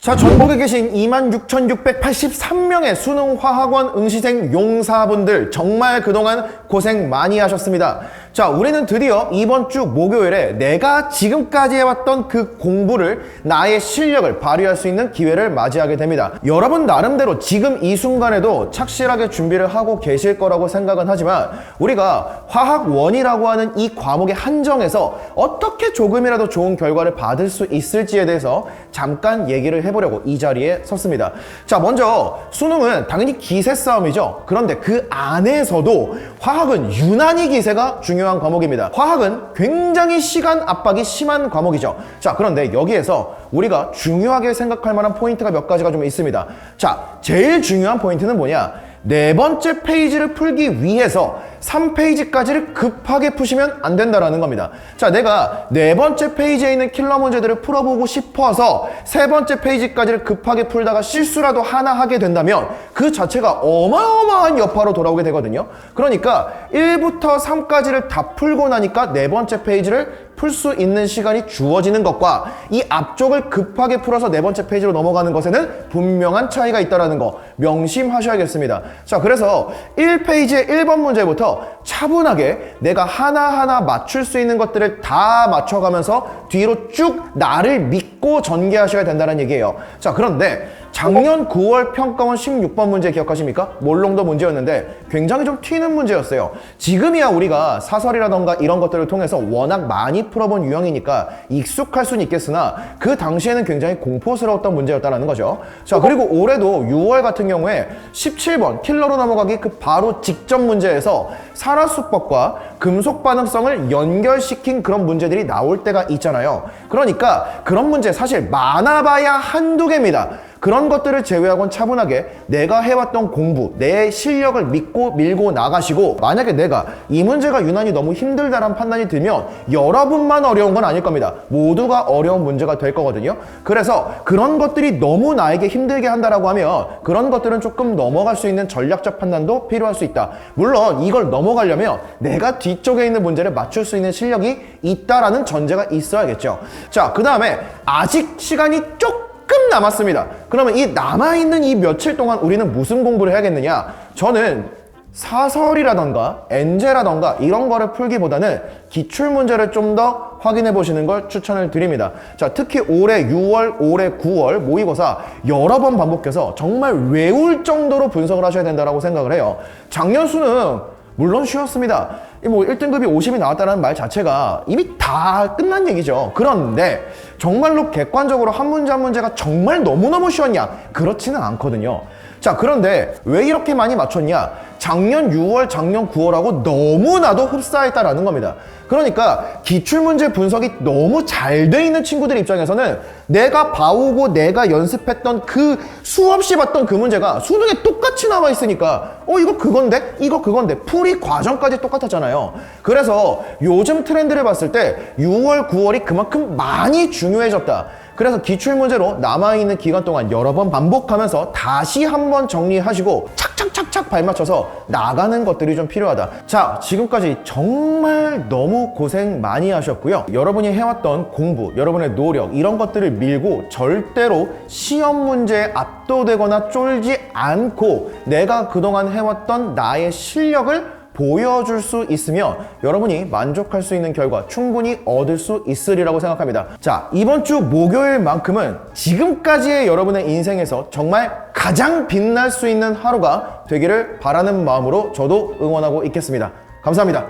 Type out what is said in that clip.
자, 전국에 계신 26,683명의 수능화학원 응시생 용사분들 정말 그동안 고생 많이 하셨습니다. 자, 우리는 드디어 이번 주 목요일에 내가 지금까지 해왔던 그 공부를 나의 실력을 발휘할 수 있는 기회를 맞이하게 됩니다. 여러분 나름대로 지금 이 순간에도 착실하게 준비를 하고 계실 거라고 생각은 하지만 우리가 화학원이라고 하는 이 과목의 한정에서 어떻게 조금이라도 좋은 결과를 받을 수 있을지에 대해서 잠깐 얘기를 해보려고 이 자리에 섰습니다. 자, 먼저 수능은 당연히 기세 싸움이죠. 그런데 그 안에서도 화학은 유난히 기세가 중요한 과목입니다. 화학은 굉장히 시간 압박이 심한 과목이죠. 자, 그런데 여기에서 우리가 중요하게 생각할 만한 포인트가 몇 가지가 좀 있습니다. 자, 제일 중요한 포인트는 뭐냐? 네 번째 페이지를 풀기 위해서 3페이지까지를 급하게 푸시면 안 된다라는 겁니다. 자, 내가 네 번째 페이지에 있는 킬러 문제들을 풀어보고 싶어서 세 번째 페이지까지를 급하게 풀다가 실수라도 하나 하게 된다면 그 자체가 어마어마한 여파로 돌아오게 되거든요. 그러니까 1부터 3까지를 다 풀고 나니까 네 번째 페이지를 풀 수 있는 시간이 주어지는 것과 이 앞쪽을 급하게 풀어서 네 번째 페이지로 넘어가는 것에는 분명한 차이가 있다는 거 명심하셔야겠습니다. 자, 그래서 1페이지의 1번 문제부터 차분하게 내가 하나하나 맞출 수 있는 것들을 다 맞춰가면서 뒤로 쭉 나를 믿고 전개하셔야 된다는 얘기예요. 자, 그런데 작년 9월 평가원 16번 문제 기억하십니까? 몰롱도 문제였는데 굉장히 좀 튀는 문제였어요. 지금이야 우리가 사설이라던가 이런 것들을 통해서 워낙 많이 풀어본 유형이니까 익숙할 수는 있겠으나 그 당시에는 굉장히 공포스러웠던 문제였다는 거죠. 자, 그리고 올해도 6월 같은 경우에 17번 킬러로 넘어가기 그 바로 직전 문제에서 산화수법과 금속 반응성을 연결시킨 그런 문제들이 나올 때가 있잖아요. 그러니까 그런 문제 사실 많아봐야 한두 개입니다. 그런 것들을 제외하고는 차분하게 내가 해왔던 공부, 내 실력을 믿고 밀고 나가시고, 만약에 내가 이 문제가 유난히 너무 힘들다라는 판단이 들면 여러분만 어려운 건 아닐 겁니다. 모두가 어려운 문제가 될 거거든요. 그래서 그런 것들이 너무 나에게 힘들게 한다라고 하면 그런 것들은 조금 넘어갈 수 있는 전략적 판단도 필요할 수 있다. 물론 이걸 넘어가려면 내가 뒤쪽에 있는 문제를 맞출 수 있는 실력이 있다라는 전제가 있어야겠죠. 자, 그 다음에 아직 시간이 조금 남았습니다. 그러면 이 남아있는 이 며칠 동안 우리는 무슨 공부를 해야겠느냐? 저는 사설이라던가 엔제라던가 이런 거를 풀기보다는 기출문제를 좀 더 확인해 보시는 걸 추천을 드립니다. 자, 특히 올해 6월, 올해 9월 모의고사 여러 번 반복해서 정말 외울 정도로 분석을 하셔야 된다고 생각을 해요. 작년 수능 물론 쉬웠습니다. 뭐 1등급이 50이 나왔다는 말 자체가 이미 다 끝난 얘기죠. 그런데 정말로 객관적으로 한 문제 한 문제가 정말 너무너무 쉬웠냐? 그렇지는 않거든요. 자, 그런데 왜 이렇게 많이 맞췄냐? 작년 6월, 작년 9월하고 너무나도 흡사했다라는 겁니다. 그러니까 기출문제 분석이 너무 잘 돼 있는 친구들 입장에서는 내가 봐오고 내가 연습했던 그 수없이 봤던 그 문제가 수능에 똑같이 나와 있으니까 이거 그건데? 이거 그건데? 풀이 과정까지 똑같았잖아요. 그래서 요즘 트렌드를 봤을 때 6월, 9월이 그만큼 많이 중요해졌다. 그래서 기출문제로 남아있는 기간 동안 여러 번 반복하면서 다시 한번 정리하시고 착착착착 발맞춰서 나가는 것들이 좀 필요하다. 자, 지금까지 정말 너무 고생 많이 하셨고요. 여러분이 해왔던 공부, 여러분의 노력 이런 것들을 밀고 절대로 시험 문제에 압도되거나 쫄지 않고 내가 그동안 해왔던 나의 실력을 보여줄 수 있으면 여러분이 만족할 수 있는 결과 충분히 얻을 수 있으리라고 생각합니다. 자, 이번 주 목요일만큼은 지금까지의 여러분의 인생에서 정말 가장 빛날 수 있는 하루가 되기를 바라는 마음으로 저도 응원하고 있겠습니다. 감사합니다.